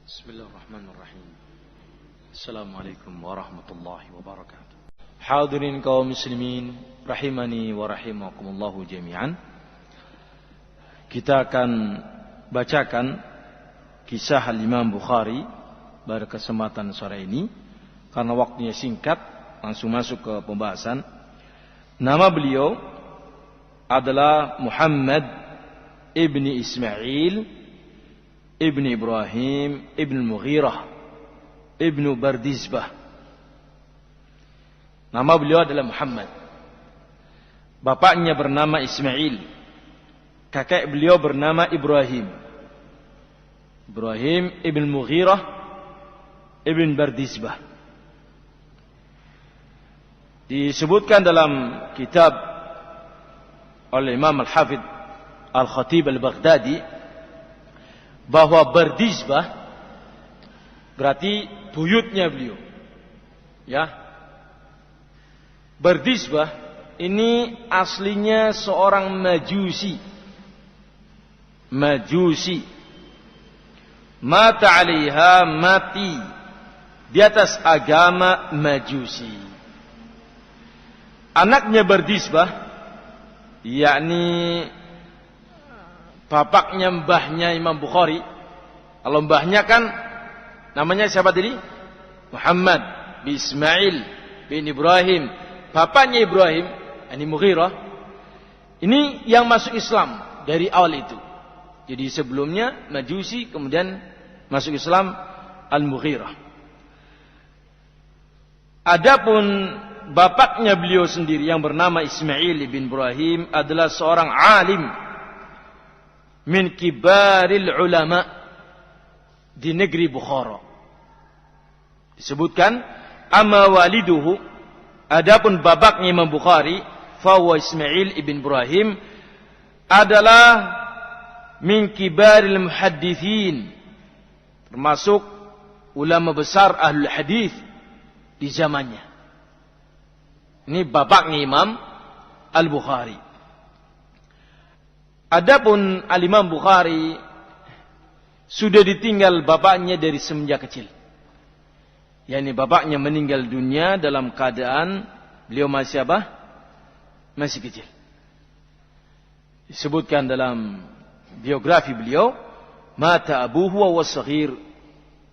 Bismillahirrahmanirrahim. Assalamualaikum warahmatullahi wabarakatuh. Hadirin kaum muslimin rahimani wa rahimakumullahu jami'an. Kita akan bacakan kisah Imam Bukhari pada kesempatan sore ini karena waktunya singkat, langsung masuk ke pembahasan. Nama beliau adalah Muhammad ibni Ismail ibni Ibrahim ibn Mughirah ibnu Bardizbah. Nama beliau adalah Muhammad. Bapaknya bernama Ismail, kakek beliau bernama Ibrahim ibn Mughirah ibn Bardizbah. Disebutkan dalam kitab oleh Imam Al-Hafidh Al-Khatib Al-Baghdadi bahwa Bardizbah berarti buyutnya beliau. Ya. Bardizbah ini aslinya seorang Majusi. Mata 'alaiha, mati di atas agama Majusi. Anaknya Bardizbah, yakni bapaknya mbahnya Imam Bukhari. Kalau mbahnya kan namanya siapa tadi? Muhammad bin Ismail bin Ibrahim. Bapaknya Ibrahim, ini Mughirah. Ini yang masuk Islam dari awal itu. Jadi sebelumnya Majusi, kemudian masuk Islam Al-Mughirah. Adapun bapaknya beliau sendiri yang bernama Ismail bin Ibrahim adalah seorang alim min kibaril ulama di negeri Bukhara. Disebutkan amma waliduhu, adapun bapaknya Imam Bukhari, fahuwa Ismail ibn Ibrahim, adalah min kibaril muhaddithin, termasuk ulama besar ahlul hadis di zamannya. Ini bapaknya Imam Al-Bukhari. Adapun Al-Imam Bukhari sudah ditinggal bapaknya dari semenjak kecil. yakni bapaknya meninggal dunia dalam keadaan beliau masih apa? Masih kecil. Disebutkan dalam biografi beliau, mata abuhu wa shaghir.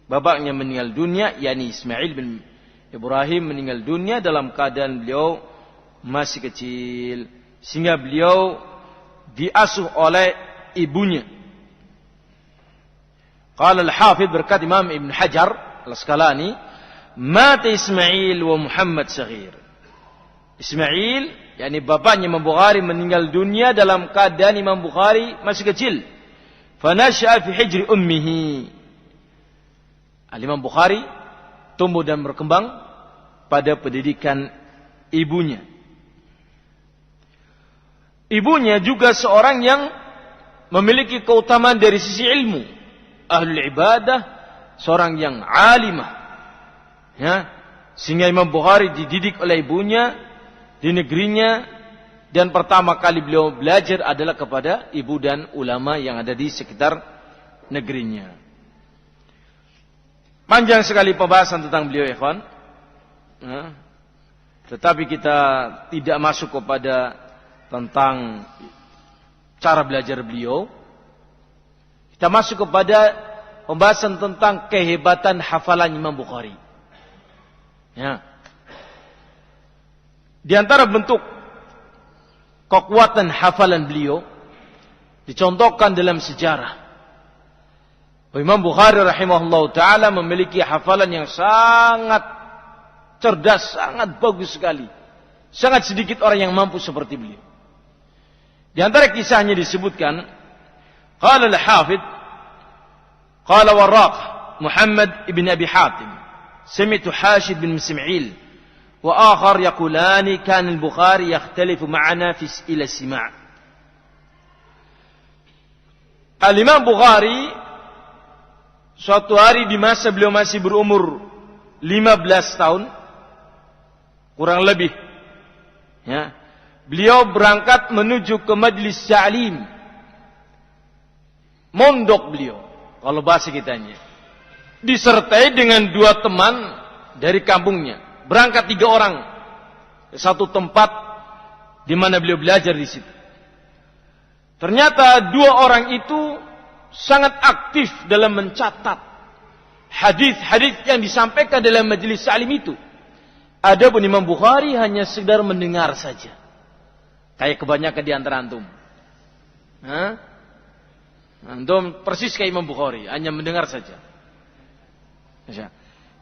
Bapaknya meninggal dunia, yakni Ismail bin Ibrahim meninggal dunia dalam keadaan beliau masih kecil, sehingga beliau diasuh oleh ibunya. Qala al-Hafidh, berkata Imam Ibn Hajar Al-Asqalani, mata Ismail wa Muhammad saghir. Ismail, yakni bapaknya Imam Bukhari, meninggal dunia dalam keadaan Imam Bukhari masih kecil. Fanasha'a fi hijri ummihi. Al-Imam Bukhari tumbuh dan berkembang pada pendidikan ibunya. Ibunya juga seorang yang memiliki keutamaan dari sisi ilmu, ahlul ibadah, seorang yang alimah, ya, sehingga Imam Bukhari dididik oleh ibunya di negerinya, dan pertama kali beliau belajar adalah kepada ibu dan ulama yang ada di sekitar negerinya. Panjang sekali pembahasan tentang beliau, ikhwan, ya, tetapi kita tidak masuk kepada tentang cara belajar beliau. Kita masuk kepada pembahasan tentang kehebatan hafalan Imam Bukhari. Ya. Di antara bentuk kekuatan hafalan beliau dicontohkan dalam sejarah. Imam Bukhari rahimahullah ta'ala memiliki hafalan yang sangat cerdas, sangat bagus sekali. Sangat sedikit orang yang mampu seperti beliau. Di antara kisahnya disebutkan, qala al-Hafidh, qala Warraq Muhammad ibn Abi Hatim, sami'tu Hashid bin Ismail wa akhar yaqulani kana al-Bukhari yakhtalifu ma'ana fi ila sima'. Al-Imam Bukhari suatu hari di masa beliau masih berumur 15 tahun kurang lebih, ya, beliau berangkat menuju ke majlis ta'lim, mondok beliau kalau bahasa kitanya. disertai dengan 2 teman dari kampungnya. Berangkat 3 orang ke satu tempat di mana beliau belajar di situ. Ternyata 2 orang itu sangat aktif dalam mencatat hadis-hadis yang disampaikan dalam majelis ta'lim itu. Adapun Imam Bukhari hanya sekedar mendengar saja. Kayak kebanyakan di antara antum. Antum persis kayak Imam Bukhari, hanya mendengar saja.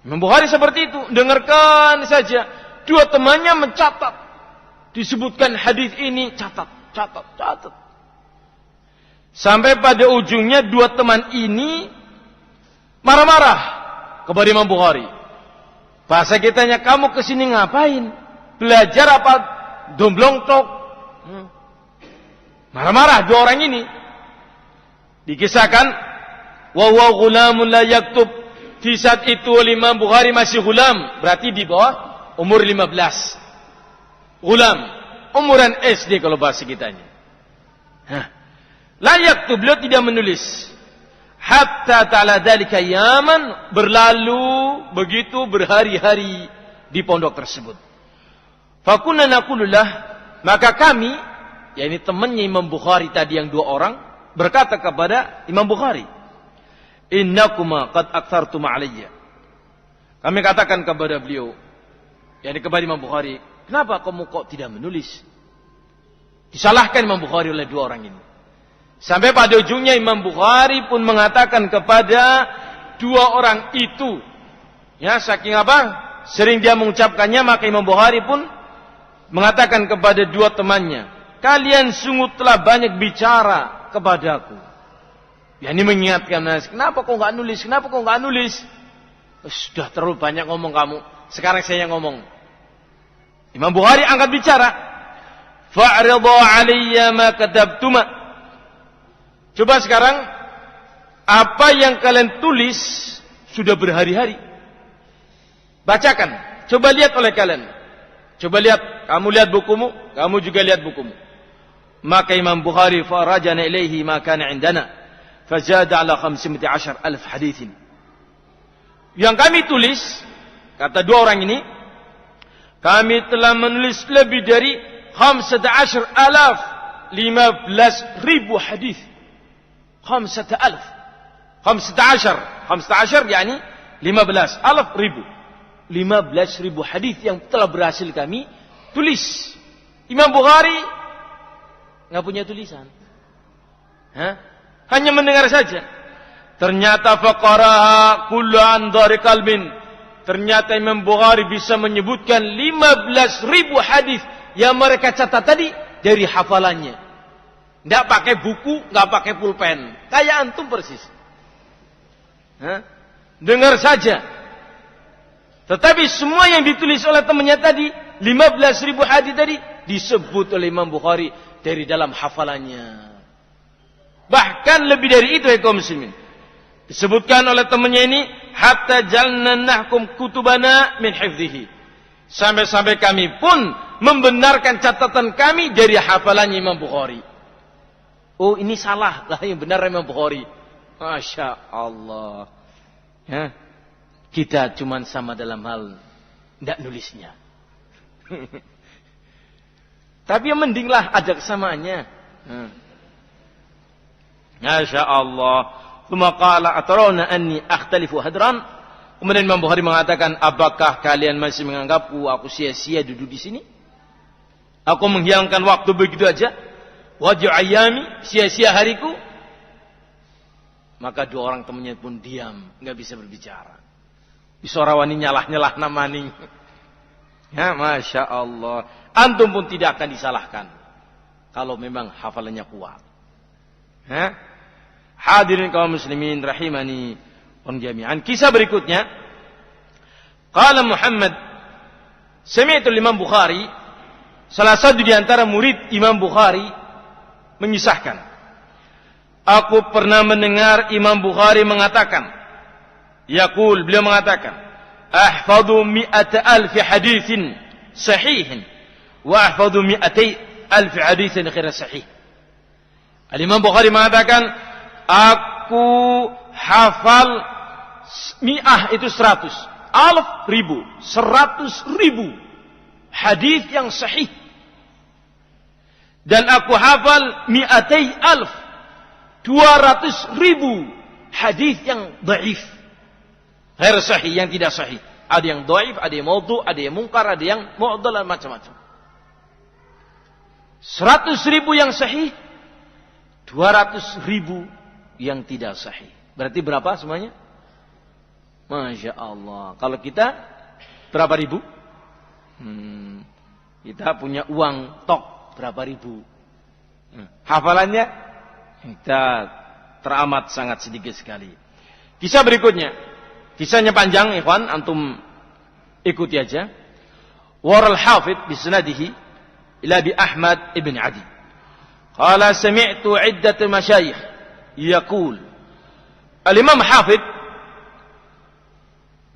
Imam Bukhari seperti itu, dengarkan saja. 2 temannya mencatat. Disebutkan hadis ini, catat. Sampai pada ujungnya 2 teman ini marah-marah kepada Imam Bukhari. Bahasa kitanya, kamu kesini ngapain? Belajar apa? Domblong tok. Marah-marah 2 orang ini. Dikisahkan, wa huwa ghulamun la yaktub. Di saat itu Imam Bukhari masih ghulam, berarti di bawah umur 15. Ghulam, umuran SD kalau bahasa kitanya. La yaktub, beliau tidak menulis. Hatta ta'ala dzalika yaman, berlalu begitu berhari-hari di pondok tersebut. Fakunna naqulullah, maka kami, yakni temannya Imam Bukhari tadi yang 2 orang, berkata kepada Imam Bukhari, innakuma qad aktsartum alayya. Kami katakan kepada beliau, yakni kepada Imam Bukhari, kenapa kamu kok tidak menulis? Disalahkan Imam Bukhari oleh 2 orang ini. Sampai pada ujungnya Imam Bukhari pun mengatakan kepada 2 orang itu, ya saking apa? Sering dia mengucapkannya, maka Imam Bukhari pun mengatakan kepada 2 temannya, kalian sungguh telah banyak bicara kepadaku. Ya ini mengingatkan, kenapa kau enggak nulis? Kenapa kau enggak nulis? Sudah terlalu banyak ngomong kamu. Sekarang saya yang ngomong. Imam Bukhari angkat bicara. Fa'ridha 'alayya ma katabtuma. Coba sekarang, apa yang kalian tulis sudah berhari-hari. Bacakan. Coba lihat oleh kalian. Coba lihat. Kamu lihat bukumu, kamu juga lihat bukumu. Maka Imam Bukhari farajana ilaihi ma kana indana. Fazada ala 15,000 hadithin. Yang kami tulis, kata 2 orang ini, kami telah menulis lebih dari 15,000 hadis. 15,000 yakni 15,000 hadis yang telah berhasil kami tulis. Imam Bukhari nggak punya tulisan, hanya mendengar saja. Ternyata faqaraha kullu an dhari qalbin. Ternyata Imam Bukhari bisa menyebutkan 15,000 hadis yang mereka catat tadi dari hafalannya. Tidak pakai buku, nggak pakai pulpen, kayak antum persis. Dengar saja. Tetapi semua yang ditulis oleh temannya tadi, 15,000 hadis tadi, disebut oleh Imam Bukhari dari dalam hafalannya. Bahkan lebih dari itu ya kaum muslimin. Disebutkan oleh temannya ini, hatta jalna nahkum kutubana min hifdhihi. Sampai-sampai kami pun membenarkan catatan kami dari hafalannya Imam Bukhari. Oh ini salah, lah yang benar Imam Bukhari. Masya Allah. Kita cuma sama dalam hal tidak nulisnya. Tapi yang mendinglah ada kesamaannya. Masya Allah. Tsumma qala atarawna anni akhtalifu hadran. Kemudian Imam Bukhari mengatakan, apakah kalian masih menganggapku aku sia-sia duduk di sini? Aku menghilangkan waktu begitu aja? Wajib ayami, sia-sia hariku. Maka 2 orang temannya pun diam, nggak bisa berbicara. Bisorawani nyalah-nyalah namani. Ya, Masya Allah. Antum pun tidak akan disalahkan kalau memang hafalannya kuat. Hadirin kaum muslimin rahimani wa jami'an. Kisah berikutnya, qala Muhammad, sami'tu Imam Bukhari, salah satu di antara murid Imam Bukhari mengisahkan, aku pernah mendengar Imam Bukhari mengatakan, yaqul, beliau mengatakan, ahfadhu 100,000 hadithin sahihin wa ahfadhu 200,000 hadithin ghair sahih. Al-Imam Bukhari mengatakan, aku hafal mi'ah itu 100. Alf, 1000. 100.000 hadis yang sahih. Dan aku hafal mi'atai alf. 200.000 hadis yang dhaif. Ghair sahih, yang tidak sahih. Ada yang dhaif, ada yang maudhu', ada yang munkar, ada yang mu'dhal, dan macam-macam. 100.000 yang sahih, 200.000 yang tidak sahih. Berarti berapa semuanya? Masya Allah. Kalau kita berapa ribu? Kita punya uang tok berapa ribu? Hafalannya kita teramat sangat sedikit sekali. Kisah berikutnya. Kisahnya panjang, ikhwan, antum ikuti aja. Waral hafidh bisnadihi ila bi Ahmad ibn Adi. Qala sami'tu 'iddat masyayikh yaqul. Al-Imam Hafidh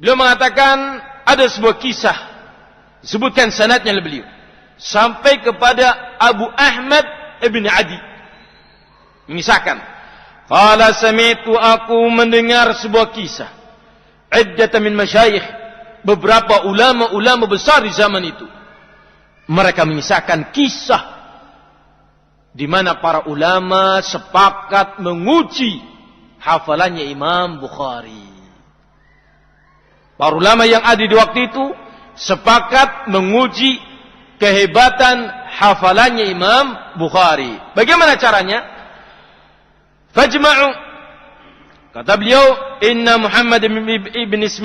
beliau mengatakan ada sebuah kisah disebutkan sanadnya oleh beliau sampai kepada Abu Ahmad ibn Adi. Mengisahkan, qala sami'tu, aku mendengar sebuah kisah, 'iddat min masyayikh, beberapa ulama-ulama besar di zaman itu. Mereka mengisahkan kisah di mana para ulama sepakat menguji hafalannya Imam Bukhari. Para ulama yang ada di waktu itu sepakat menguji kehebatan hafalannya Imam Bukhari. Bagaimana caranya? Fajma'u, kata beliau, inna Muhammad ibn Ismail